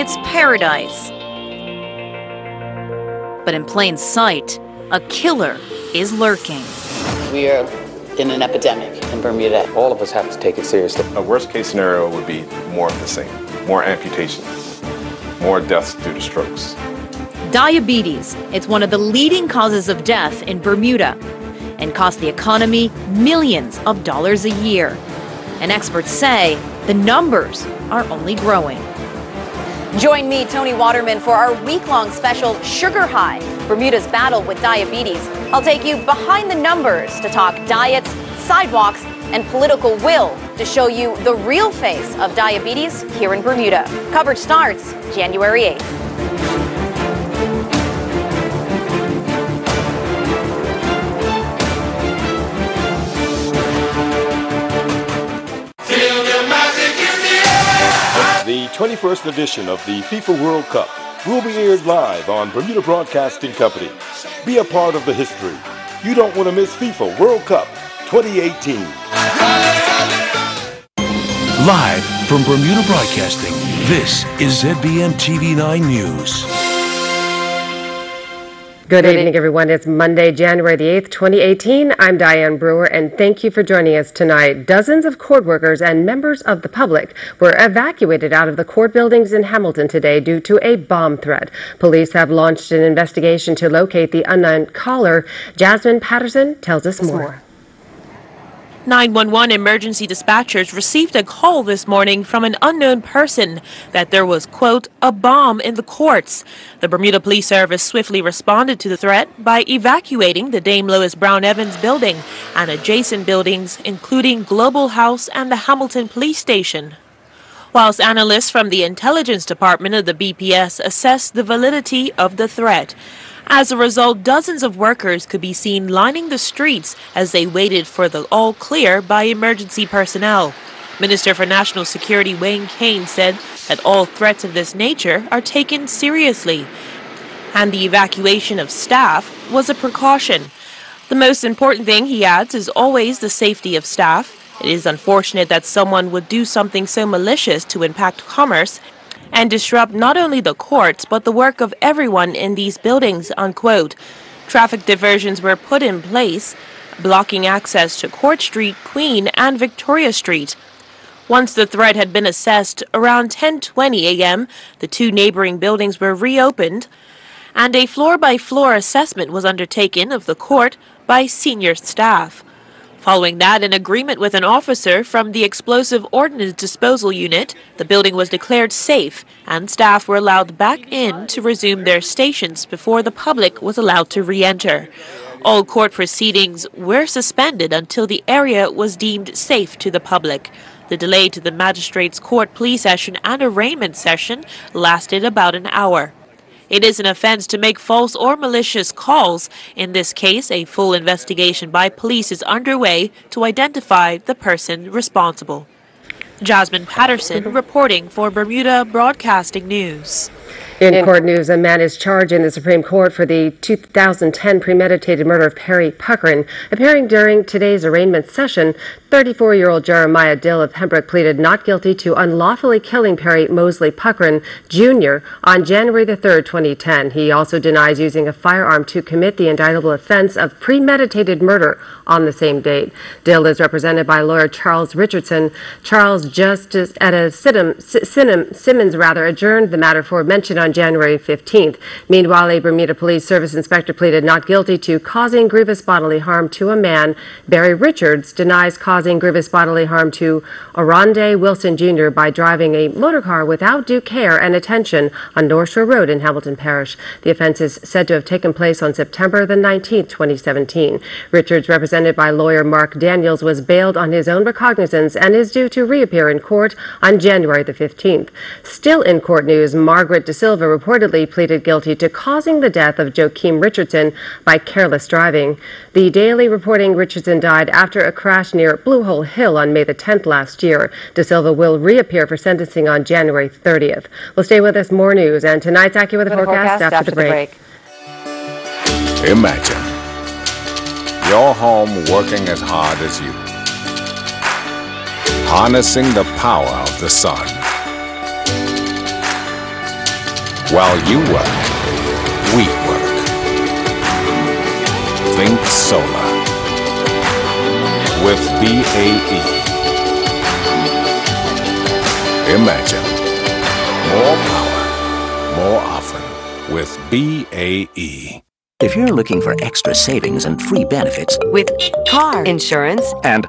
It's paradise. But in plain sight, a killer is lurking. We are in an epidemic in Bermuda. All of us have to take it seriously. A worst case scenario would be more of the same. More amputations, more deaths due to strokes. Diabetes. It's one of the leading causes of death in Bermuda and costs the economy millions of dollars a year. And experts say the numbers are only growing. Join me, Tony Waterman, for our week-long special Sugar High, Bermuda's battle with diabetes. I'll take you behind the numbers to talk diets, sidewalks, and political will to show you the real face of diabetes here in Bermuda. Coverage starts January 8th. The 21st edition of the FIFA World Cup will be aired live on Bermuda Broadcasting Company. Be a part of the history. You don't want to miss FIFA World Cup 2018. Live from Bermuda Broadcasting, this is ZBM TV9 News. Good evening, everyone. It's Monday, January the 8th, 2018. I'm Diane Brewer, and thank you for joining us tonight. Dozens of court workers and members of the public were evacuated out of the court buildings in Hamilton today due to a bomb threat. Police have launched an investigation to locate the unknown caller. Jasmine Patterson tells us more. 911 emergency dispatchers received a call this morning from an unknown person that there was, quote, a bomb in the courts. The Bermuda Police Service swiftly responded to the threat by evacuating the Dame Lois Brown Evans building and adjacent buildings, including Global House and the Hamilton Police Station. Whilst analysts from the Intelligence Department of the BPS assess the validity of the threat. As a result, dozens of workers could be seen lining the streets as they waited for the all clear by emergency personnel. Minister for National Security Wayne Kane said that all threats of this nature are taken seriously, and the evacuation of staff was a precaution. The most important thing, he adds, is always the safety of staff. It is unfortunate that someone would do something so malicious to impact commerce and disrupt not only the courts, but the work of everyone in these buildings, unquote. Traffic diversions were put in place, blocking access to Court Street, Queen, and Victoria Street. Once the threat had been assessed, around 10:20 a.m., the two neighboring buildings were reopened, and a floor-by-floor assessment was undertaken of the court by senior staff. Following that, in agreement with an officer from the Explosive Ordnance Disposal Unit, the building was declared safe and staff were allowed back in to resume their stations before the public was allowed to re-enter. All court proceedings were suspended until the area was deemed safe to the public. The delay to the magistrate's court plea session and arraignment session lasted about an hour. It is an offense to make false or malicious calls. In this case, a full investigation by police is underway to identify the person responsible. Jasmine Patterson reporting for Bermuda Broadcasting News. In court news, a man is charged in the Supreme Court for the 2010 premeditated murder of Perry Puckrin. Appearing during today's arraignment session, 34-year-old Jeremiah Dill of Pembroke pleaded not guilty to unlawfully killing Perry Mosley Puckrin, Jr. on January the 3rd, 2010. He also denies using a firearm to commit the indictable offense of premeditated murder on the same date. Dill is represented by lawyer Charles Richardson. Charles Justice Etta Simmons adjourned the matter for mention on January 15th. Meanwhile, a Bermuda Police Service inspector pleaded not guilty to causing grievous bodily harm to a man. Barry Richards denies causing grievous bodily harm to Oronde Wilson Jr. by driving a motor car without due care and attention on North Shore Road in Hamilton Parish. The offense is said to have taken place on September the 19th, 2017. Richards, represented by lawyer Mark Daniels, was bailed on his own recognizance and is due to reappear in court on January the 15th. Still in court news, Margaret De Silva reportedly pleaded guilty to causing the death of Joaquim Richardson by careless driving. The Daily reporting Richardson died after a crash near Blue Hole Hill on May the 10th last year. De Silva will reappear for sentencing on January 30th. Well, stay with us. More news and tonight's AccuWeather forecast after the break. Imagine your home working as hard as you, harnessing the power of the sun. While you work, we work. Think solar with BAE. Imagine more power, more often with BAE. If you're looking for extra savings and free benefits with car insurance and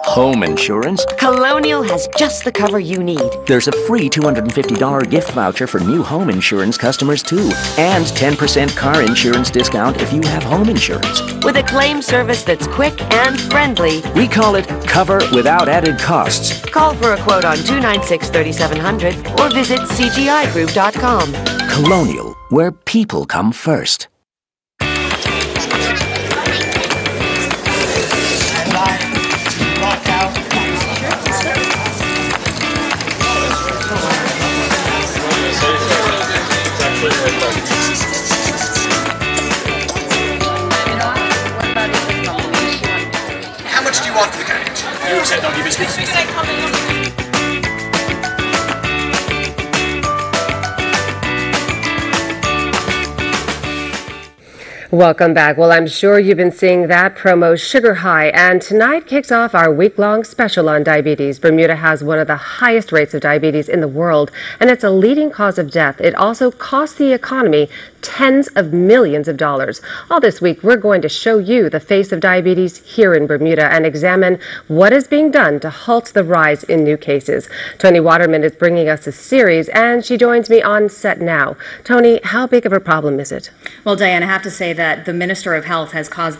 home insurance, Colonial has just the cover you need. There's a free $250 gift voucher for new home insurance customers too, and 10% car insurance discount if you have home insurance. With a claim service that's quick and friendly. We call it Cover Without Added Costs. Call for a quote on 296-3700 or visit cgigroup.com. Colonial, where people come first. How much do you want for the carriage? You accept on your business? Welcome back. Well, I'm sure you've been seeing that promo Sugar High, and tonight kicks off our week-long special on diabetes. Bermuda has one of the highest rates of diabetes in the world, and it's a leading cause of death. It also costs the economy tens of millions of dollars. All this week, we're going to show you the face of diabetes here in Bermuda and examine what is being done to halt the rise in new cases. Tony Waterman is bringing us a series, and she joins me on set now. Tony, how big of a problem is it? Well, Diane, I have to say that the Minister of Health has called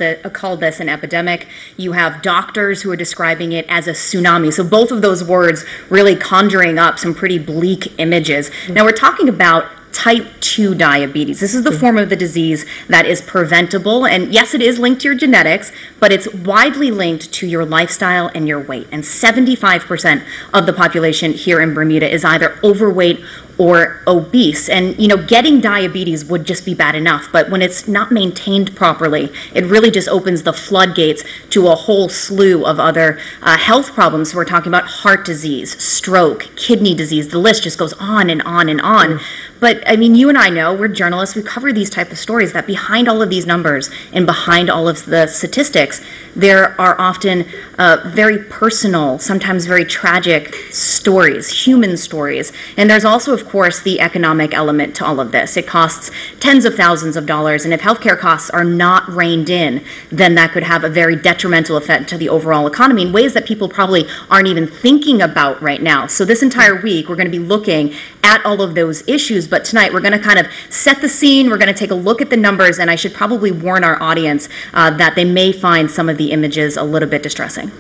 this an epidemic. You have doctors who are describing it as a tsunami. So both of those words really conjuring up some pretty bleak images. Now, we're talking about type 2 diabetes. This is the form of the disease that is preventable, and yes, it is linked to your genetics, but it's widely linked to your lifestyle and your weight. And 75% of the population here in Bermuda is either overweight or obese. And, you know, getting diabetes would just be bad enough, but when it's not maintained properly, it really just opens the floodgates to a whole slew of other health problems. So we're talking about heart disease, stroke, kidney disease, the list just goes on and on and on. But, I mean, you and I know, we're journalists, we cover these type of stories, that behind all of these numbers and behind all of the statistics, there are often very personal, sometimes very tragic stories, human stories. And there's also, of course, the economic element to all of this. It costs tens of thousands of dollars, and if healthcare costs are not reined in, then that could have a very detrimental effect to the overall economy in ways that people probably aren't even thinking about right now. So this entire week, we're going to be looking at all of those issues, but tonight we're going to kind of set the scene, we're going to take a look at the numbers, and I should probably warn our audience that they may find some of the images a little bit distressing.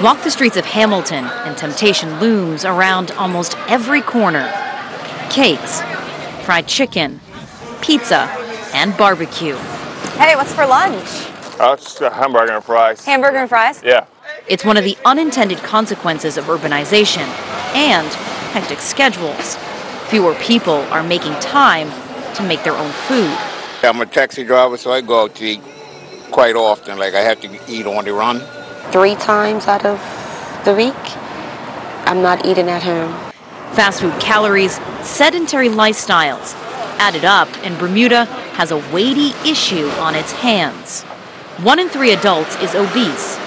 Walk the streets of Hamilton and temptation looms around almost every corner. Cakes, fried chicken, pizza, and barbecue. Hey, what's for lunch? Just a hamburger and fries. Hamburger and fries? Yeah. It's one of the unintended consequences of urbanization and hectic schedules. Fewer people are making time to make their own food. I'm a taxi driver, so I go out to eat quite often. Like, I have to eat on the run. 3 times out of the week, I'm not eating at home. Fast food calories, sedentary lifestyles. Added up, and Bermuda has a weighty issue on its hands. 1 in 3 adults is obese.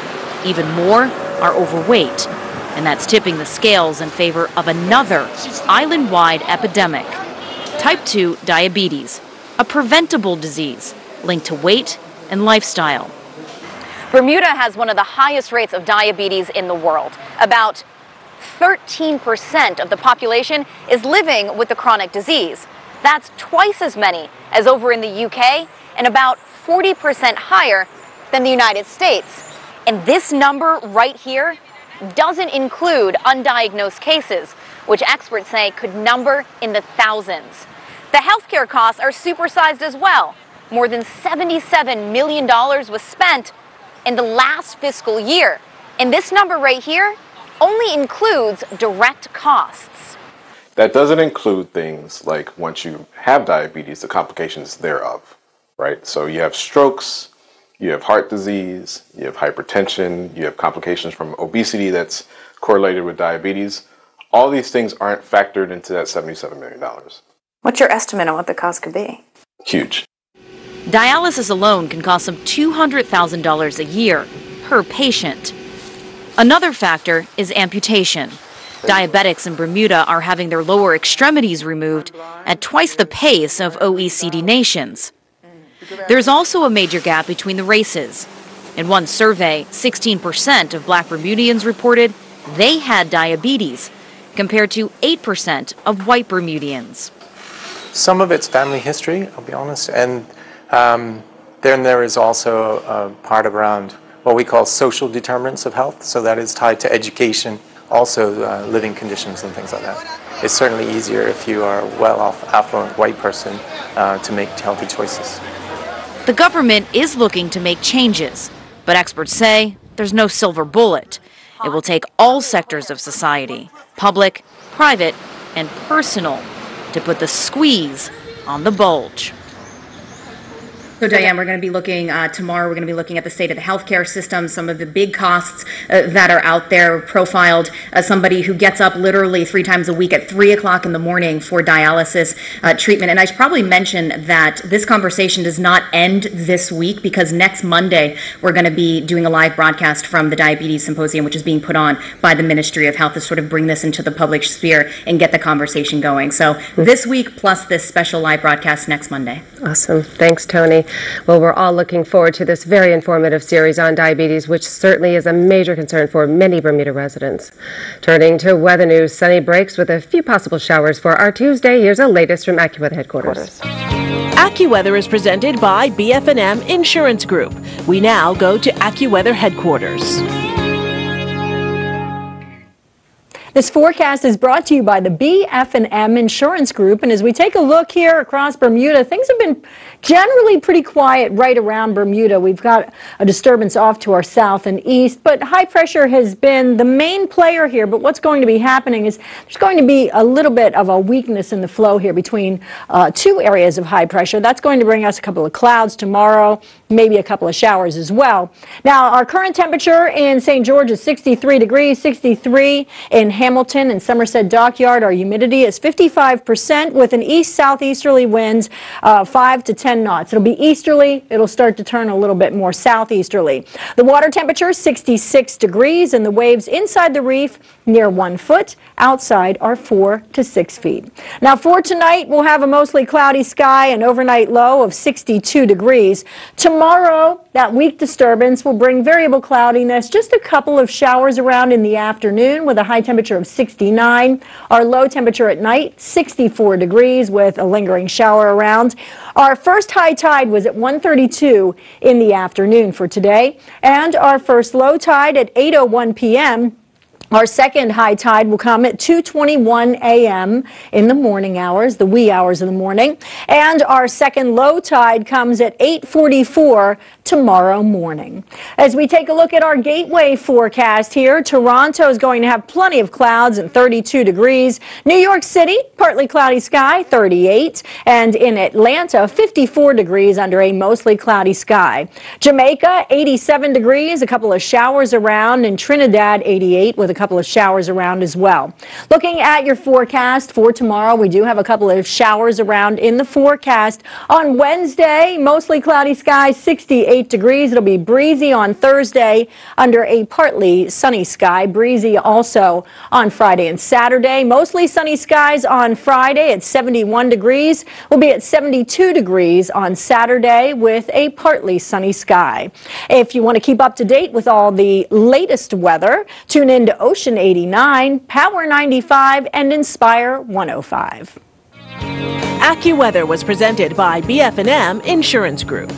Even more are overweight. And that's tipping the scales in favor of another island-wide epidemic. Type 2 diabetes, a preventable disease linked to weight and lifestyle. Bermuda has one of the highest rates of diabetes in the world. About 13% of the population is living with the chronic disease. That's twice as many as over in the UK and about 40% higher than the United States. And this number right here doesn't include undiagnosed cases, which experts say could number in the thousands. The healthcare costs are supersized as well. More than $77 million was spent in the last fiscal year. And this number right here only includes direct costs. That doesn't include things like once you have diabetes, the complications thereof, right? So you have strokes, you have heart disease, you have hypertension, you have complications from obesity that's correlated with diabetes. All these things aren't factored into that $77 million. What's your estimate on what the cost could be? Huge. Dialysis alone can cost some $200,000 a year per patient. Another factor is amputation. Diabetics in Bermuda are having their lower extremities removed at twice the pace of OECD nations. There's also a major gap between the races. In one survey, 16% of black Bermudians reported they had diabetes, compared to 8% of white Bermudians. Some of it's family history, I'll be honest, and then there is also a part around what we call social determinants of health, so that is tied to education, also living conditions and things like that. It's certainly easier if you are a well-off, affluent white person to make healthy choices. The government is looking to make changes, but experts say there's no silver bullet. It will take all sectors of society, public, private, and personal, to put the squeeze on the bulge. So, Diane, we're going to be looking tomorrow. We're going to be looking at the state of the healthcare system, some of the big costs that are out there, profiled as somebody who gets up literally 3 times a week at 3 o'clock in the morning for dialysis treatment. And I should probably mention that this conversation does not end this week, because next Monday we're going to be doing a live broadcast from the Diabetes Symposium, which is being put on by the Ministry of Health to sort of bring this into the public sphere and get the conversation going. So this week plus this special live broadcast next Monday. Awesome. Thanks, Tony. Well, we're all looking forward to this very informative series on diabetes, which certainly is a major concern for many Bermuda residents. Turning to weather news, sunny breaks with a few possible showers for our Tuesday. Here's the latest from AccuWeather headquarters. AccuWeather is presented by BF&M Insurance Group. We now go to AccuWeather headquarters. This forecast is brought to you by the BF&M Insurance Group. And as we take a look here across Bermuda, things have been generally pretty quiet right around Bermuda. We've got a disturbance off to our south and east, but high pressure has been the main player here. But what's going to be happening is there's going to be a little bit of a weakness in the flow here between 2 areas of high pressure. That's going to bring us a couple of clouds tomorrow, maybe a couple of showers as well. Now, our current temperature in St. George is 63 degrees, 63 in Hamilton and Somerset Dockyard. Our humidity is 55% with an east-southeasterly winds 5 to 10 knots. It'll be easterly. It'll start to turn a little bit more southeasterly. The water temperature is 66 degrees and the waves inside the reef near 1 foot. Outside are 4 to 6 feet. Now for tonight, we'll have a mostly cloudy sky, an overnight low of 62 degrees. Tomorrow, that weak disturbance will bring variable cloudiness, just a couple of showers around in the afternoon with a high temperature of 69. Our low temperature at night, 64 degrees with a lingering shower around. Our first high tide was at 1:32 in the afternoon for today, and our first low tide at 8:01 p.m. Our second high tide will come at 2:21 a.m. in the morning hours, the wee hours of the morning. And our second low tide comes at 8:44 tomorrow morning. As we take a look at our gateway forecast here, Toronto is going to have plenty of clouds and 32 degrees. New York City, partly cloudy sky, 38. And in Atlanta, 54 degrees under a mostly cloudy sky. Jamaica, 87 degrees, a couple of showers around. And Trinidad, 88 with a couple of showers around as well. Looking at your forecast for tomorrow, we do have a couple of showers around in the forecast. On Wednesday, mostly cloudy skies, 68 degrees. It'll be breezy on Thursday under a partly sunny sky. Breezy also on Friday and Saturday. Mostly sunny skies on Friday at 71 degrees. We'll be at 72 degrees on Saturday with a partly sunny sky. If you want to keep up to date with all the latest weather, tune in to Ocean 89, Power 95, and Inspire 105. AccuWeather was presented by BF&M Insurance Group.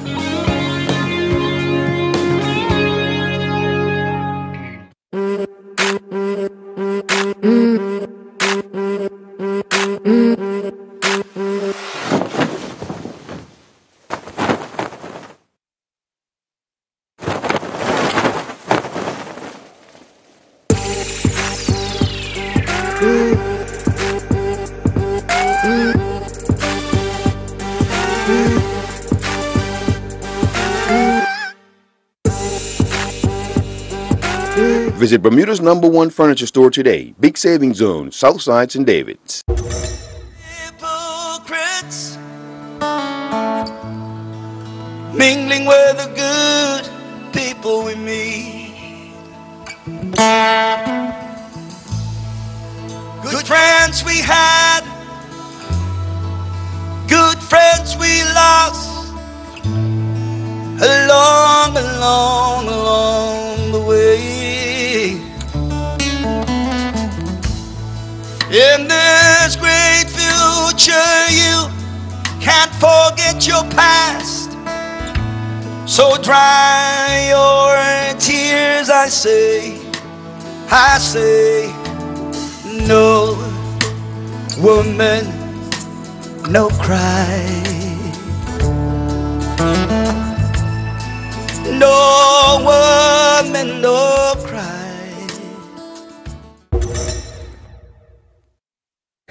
Visit Bermuda's #1 furniture store today. Big savings zone, Southside St. David's. Hypocrites mingling with the good people we meet. Good friends we had, good friends we lost, along the way. In this great future you can't forget your past, so dry your tears, I say, no woman, no cry. No woman, no cry.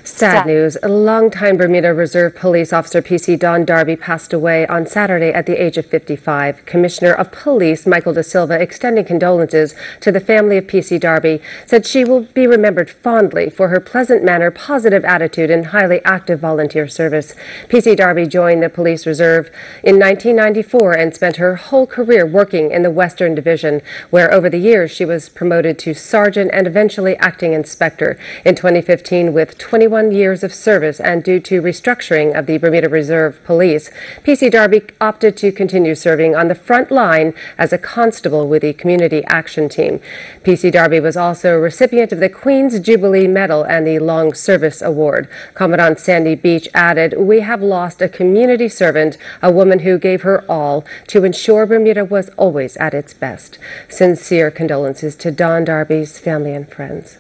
Sad news. A longtime Bermuda Reserve Police Officer PC Darby passed away on Saturday at the age of 55. Commissioner of Police Michael Da Silva, extending condolences to the family of PC Darby, said she will be remembered fondly for her pleasant manner, positive attitude, and highly active volunteer service. PC Darby joined the Police Reserve in 1994 and spent her whole career working in the Western Division, where over the years she was promoted to sergeant and eventually acting inspector. In 2015, with 21 years of service and due to restructuring of the Bermuda Reserve Police, PC Darby opted to continue serving on the front line as a constable with the Community Action Team. PC Darby was also a recipient of the Queen's Jubilee Medal and the Long Service Award. Commandant Sandy Beach added, "We have lost a community servant, a woman who gave her all to ensure Bermuda was always at its best." Sincere condolences to Don Darby's family and friends.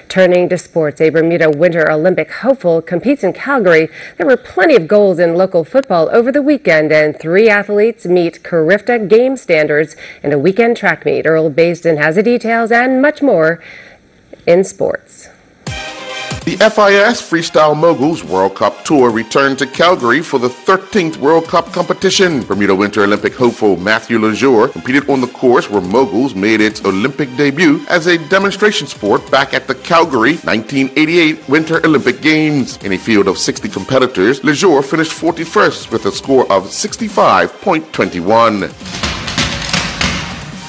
Turning to sports, a Bermuda Winter Olympic hopeful competes in Calgary. There were plenty of goals in local football over the weekend, and 3 athletes meet Carifta game standards in a weekend track meet. Earl Baisden has the details and much more in sports. The FIS Freestyle Moguls World Cup Tour returned to Calgary for the 13th World Cup competition. Bermuda Winter Olympic hopeful Matthew Lejour competed on the course where Moguls made its Olympic debut as a demonstration sport back at the Calgary 1988 Winter Olympic Games. In a field of 60 competitors, Lejour finished 41st with a score of 65.21.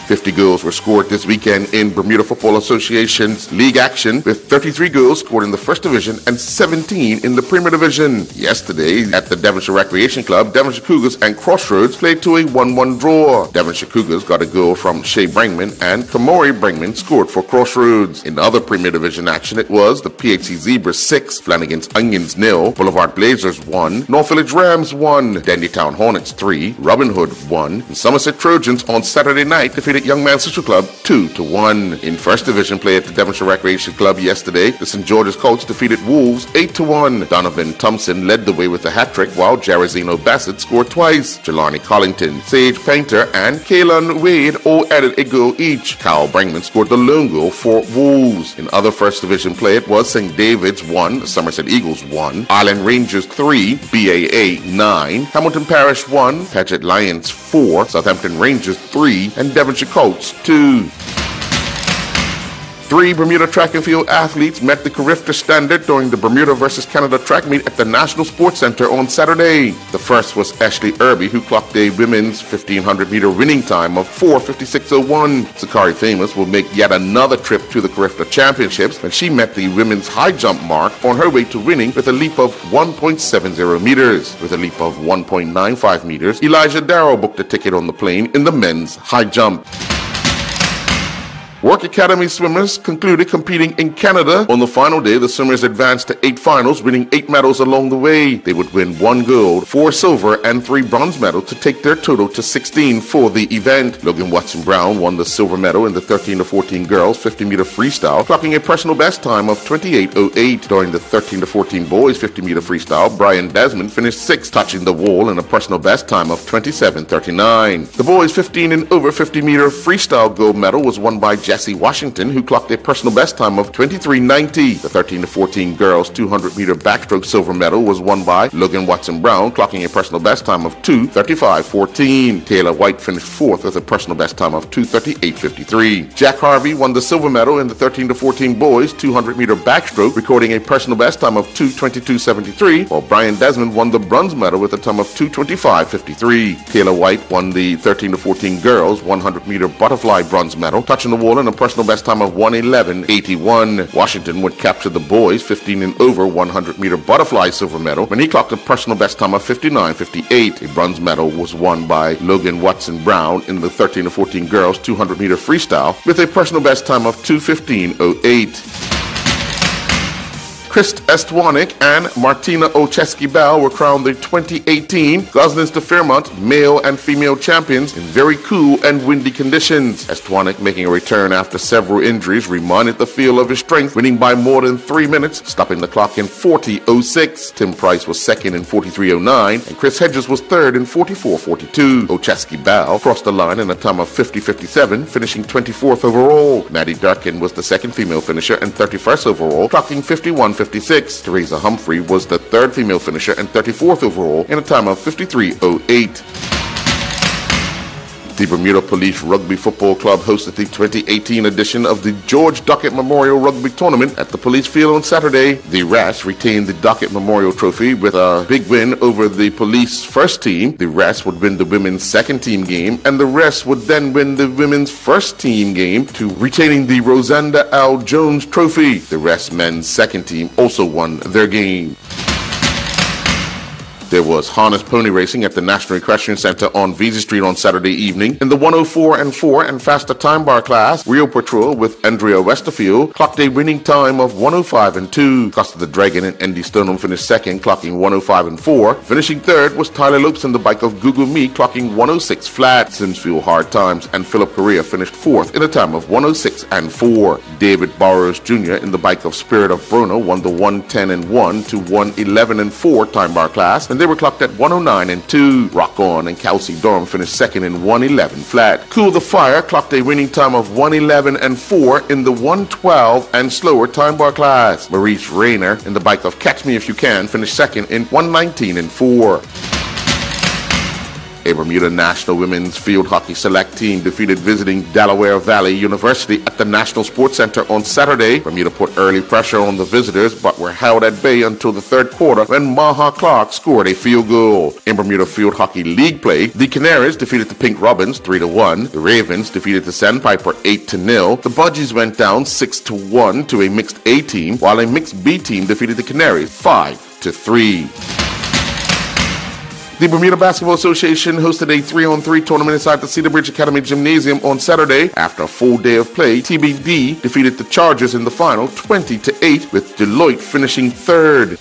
50 goals were scored this weekend in Bermuda Football Association's league action, with 33 goals scored in the First Division and 17 in the Premier Division. Yesterday, at the Devonshire Recreation Club, Devonshire Cougars and Crossroads played to a 1-1 draw. Devonshire Cougars got a goal from Shea Brinkman, and Kamori Brinkman scored for Crossroads. In other Premier Division action, it was the PHC Zebras 6, Flanagan's Onions 0, Boulevard Blazers 1, North Village Rams 1, Dandytown Hornets 3, Robin Hood 1, and Somerset Trojans on Saturday night defeated Young Man Social Club 2-1. In First Division play at the Devonshire Recreation Club yesterday, the St. George's Colts defeated Wolves 8-1. Donovan Thompson led the way with a hat-trick, while Jarazino Bassett scored twice. Jelani Collington, Sage Painter, and Kaylon Wade all added a goal each. Kyle Brinkman scored the lone goal for Wolves. In other First Division play, it was St. David's 1, Somerset Eagles 1, Island Rangers 3, BAA 9, Hamilton Parish 1, Paget Lions 4, Southampton Rangers 3, and Devonshire Colts 2. 3 Bermuda track and field athletes met the Carifta standard during the Bermuda vs. Canada track meet at the National Sports Center on Saturday. The first was Ashley Irby, who clocked a women's 1500-meter winning time of 4:56.01. Sakari Famous will make yet another trip to the Carifta Championships when she met the women's high jump mark on her way to winning with a leap of 1.70 meters. With a leap of 1.95 meters, Elijah Darrow booked a ticket on the plane in the men's high jump. Work Academy swimmers concluded competing in Canada. On the final day, the swimmers advanced to 8 finals, winning 8 medals along the way. They would win 1 gold, 4 silver, and 3 bronze medals to take their total to 16 for the event. Logan Watson Brown won the silver medal in the 13 to 14 girls 50-meter freestyle, clocking a personal best time of 28.08. During the 13 to 14 boys 50-meter freestyle, Brian Desmond finished 6th, touching the wall in a personal best time of 27.39. The boys 15 and over 50-meter freestyle gold medal was won by Jessie Washington, who clocked a personal best time of 23:90. The 13 to 14 girls 200-meter backstroke silver medal was won by Logan Watson-Brown, clocking a personal best time of 2:35.14. Taylor White finished fourth with a personal best time of 2:38.53. Jack Harvey won the silver medal in the 13 to 14 boys 200-meter backstroke, recording a personal best time of 2:22.73, while Brian Desmond won the bronze medal with a time of 2:25.53. Taylor White won the 13 to 14 girls 100-meter butterfly bronze medal, touching the wall in a personal best time of 1:11.81. Washington would capture the boys 15 and over 100-meter butterfly silver medal when he clocked a personal best time of 59.58. A bronze medal was won by Logan Watson-Brown in the 13 to 14 girls 200-meter freestyle with a personal best time of 2:15.08. Chris Estwanik and Martina Olszewski-Bell were crowned the 2018 Goslings to Fairmont male and female champions in very cool and windy conditions. Estwanik, making a return after several injuries, reminded the field of his strength, winning by more than 3 minutes, stopping the clock in 40.06. Tim Price was second in 43.09, and Chris Hedges was third in 44.42. Olszewski-Bell crossed the line in a time of 50.57, finishing 24th overall. Maddie Durkin was the second female finisher and 31st overall, clocking 51.56. Teresa Humphrey was the third female finisher and 34th overall in a time of 53.08. The Bermuda Police Rugby Football Club hosted the 2018 edition of the George Dockett Memorial Rugby Tournament at the Police Field on Saturday. The Rats retained the Dockett Memorial Trophy with a big win over the Police first team. The Rats would win the women's second team game, and the Rest would then win the women's first team game to retaining the Rosanda L. Jones Trophy. The Rest men's second team also won their game. There was harness pony racing at the National Equestrian Center on Vesey Street on Saturday evening. In the 104 and 4 and faster time bar class, Rio Patrol with Andrea Westerfield clocked a winning time of 105 and 2. Costa the Dragon and Andy Stoneham finished second, clocking 105 and 4. Finishing third was Tyler Lopes in the bike of Google Me, clocking 106 flat. Simsfield Hard Times and Philip Correa finished fourth in a time of 106 and 4. David Burrows Jr. in the bike of Spirit of Bruno won the 110 and 1 to 111 and 4 time bar class, and they were clocked at 109 and 2. Rock On and Kelsey Durham finished second in 111 flat. Cool the Fire clocked a winning time of 111 and 4 in the 112 and slower time bar class. Maurice Rayner in the bike of Catch Me If You Can finished second in 119 and 4. A Bermuda National Women's Field Hockey Select Team defeated visiting Delaware Valley University at the National Sports Center on Saturday. Bermuda put early pressure on the visitors, but were held at bay until the third quarter when Maha Clark scored a field goal. In Bermuda Field Hockey League play, the Canaries defeated the Pink Robins 3-1. The Ravens defeated the Sandpiper 8-0. The Budgies went down 6-1 to a mixed A team, while a mixed B team defeated the Canaries 5-3. The Bermuda Basketball Association hosted a 3-on-3 tournament inside the Cedar Bridge Academy Gymnasium on Saturday. After a full day of play, TBD defeated the Chargers in the final 20-8, with Deloitte finishing third.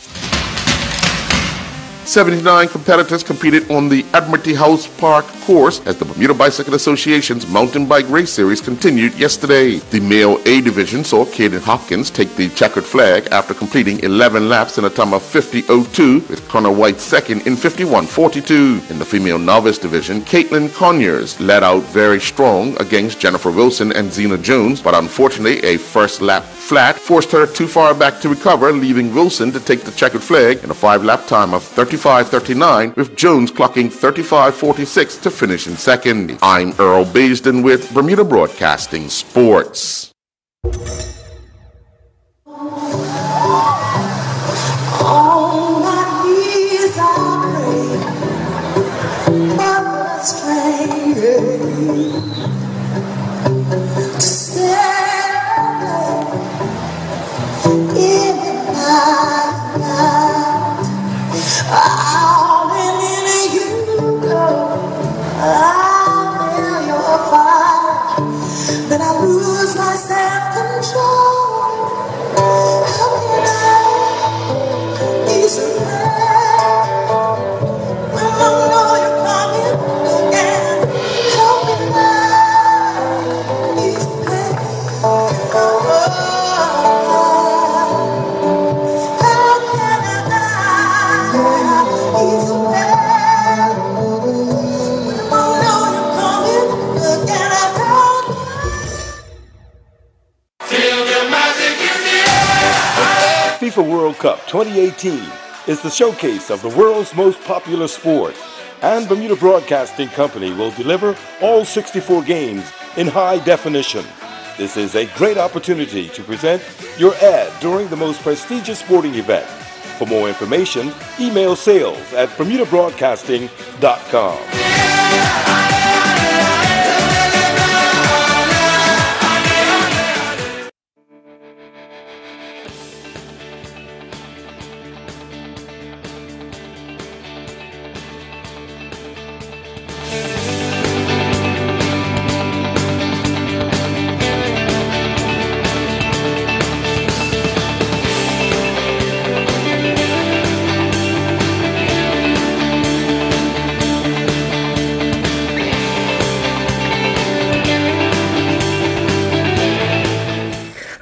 79 competitors competed on the Admiralty House Park course as the Bermuda Bicycle Association's mountain bike race series continued yesterday. The male A division saw Caden Hopkins take the checkered flag after completing 11 laps in a time of 50.02, with Connor White second in 51.42. In the female novice division, Caitlin Conyers led out very strong against Jennifer Wilson and Zena Jones, but unfortunately a first lap flat forced her too far back to recover, leaving Wilson to take the checkered flag in a 5-lap time of 35.39, with Jones clocking 35.46 to finish in second. I'm Earl Baisden with Bermuda Broadcasting Sports. Then I lose my self-control. FIFA World Cup 2018 is the showcase of the world's most popular sport, and Bermuda Broadcasting Company will deliver all 64 games in high definition. This is a great opportunity to present your ad during the most prestigious sporting event. For more information, email sales@bermudabroadcasting.com.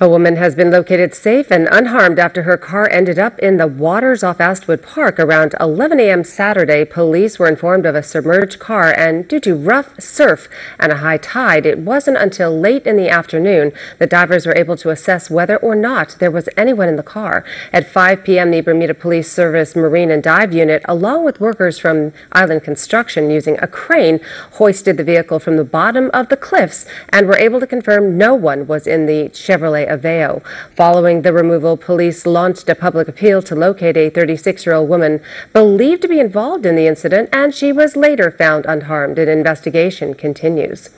A woman has been located safe and unharmed after her car ended up in the waters off Astwood Park around 11 a.m. Saturday. Police were informed of a submerged car, and due to rough surf and a high tide, it wasn't until late in the afternoon that divers were able to assess whether or not there was anyone in the car. At 5 p.m., the Bermuda Police Service Marine and Dive Unit, along with workers from Island Construction using a crane, hoisted the vehicle from the bottom of the cliffs and were able to confirm no one was in the Chevrolet Aveo. Following the removal, police launched a public appeal to locate a 36-year-old woman believed to be involved in the incident, and she was later found unharmed. An investigation continues.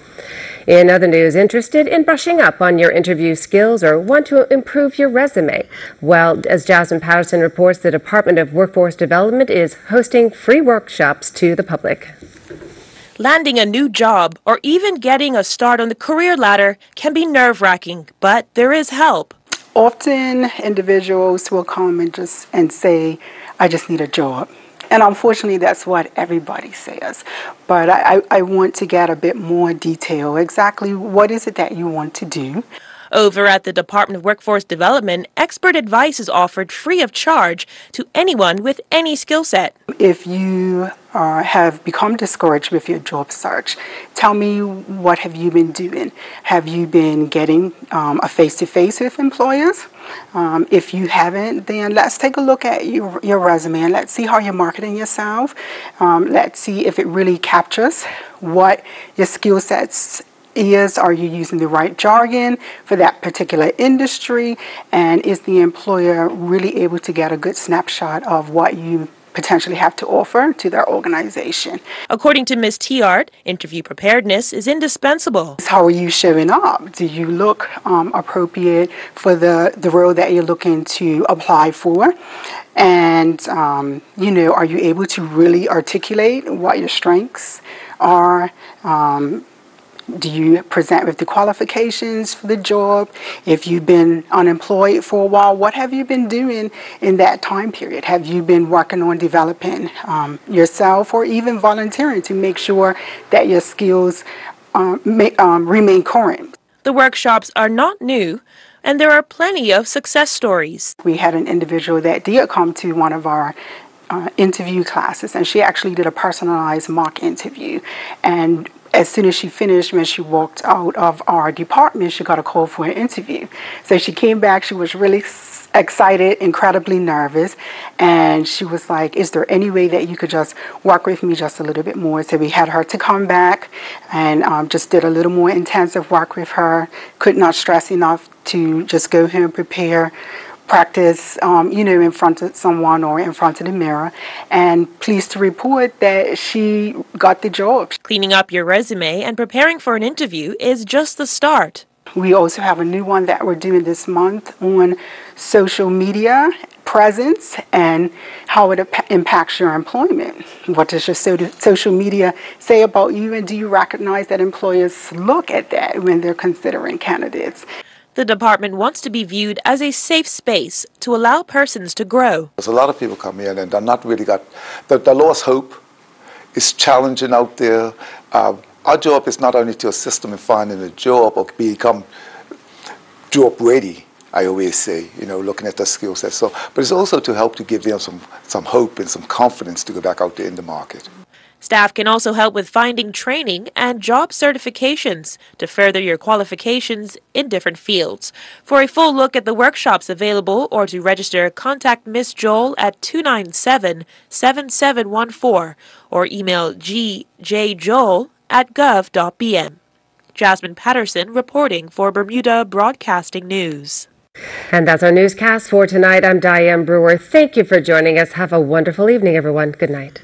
In other news, interested in brushing up on your interview skills or want to improve your resume? Well, as Jasmine Patterson reports, the Department of Workforce Development is hosting free workshops to the public. Landing a new job or even getting a start on the career ladder can be nerve-wracking, but there is help. Often individuals will come and say, I just need a job. And unfortunately, that's what everybody says. But I want to get a bit more detail. Exactly what is it that you want to do? Over at the Department of Workforce Development, expert advice is offered free of charge to anyone with any skill set. If you have become discouraged with your job search, tell me, what have you been doing? Have you been getting a face-to-face with employers? If you haven't, then let's take a look at your resume and let's see how you're marketing yourself. Let's see if it really captures what your skill sets is. Are you using the right jargon for that particular industry? And is the employer really able to get a good snapshot of what you potentially have to offer to their organization? According to Ms. Tiart, interview preparedness is indispensable. How are you showing up? Do you look appropriate for the role that you're looking to apply for? And, are you able to really articulate what your strengths are? Do you present with the qualifications for the job? If you've been unemployed for a while, what have you been doing in that time period? Have you been working on developing yourself or even volunteering to make sure that your skills remain current? The workshops are not new, and there are plenty of success stories. We had an individual that did come to one of our interview classes, and she actually did a personalized mock interview. And as soon as she finished, when she walked out of our department, she got a call for an interview. So she came back, she was really excited, incredibly nervous, and she was like, is there any way that you could just work with me just a little bit more? So we had her to come back and just did a little more intensive work with her. Could not stress enough to just go here and prepare, practice, in front of someone or in front of the mirror, and pleased to report that she got the job. Cleaning up your resume and preparing for an interview is just the start. We also have a new one that we're doing this month on social media presence and how it impacts your employment. What does your social media say about you, and do you recognize that employers look at that when they're considering candidates? The department wants to be viewed as a safe space to allow persons to grow. There's a lot of people come in and they're not really the lost hope is challenging out there. Our job is not only to assist them in finding a job or become job ready, I always say, looking at their skill set. But it's also to help to give them some hope and some confidence to go back out there in the market. Staff can also help with finding training and job certifications to further your qualifications in different fields. For a full look at the workshops available or to register, contact Miss Joel at 297-7714 or email gjjoel@gov.bm. Jasmine Patterson reporting for Bermuda Broadcasting News. And that's our newscast for tonight. I'm Diane Brewer. Thank you for joining us. Have a wonderful evening, everyone. Good night.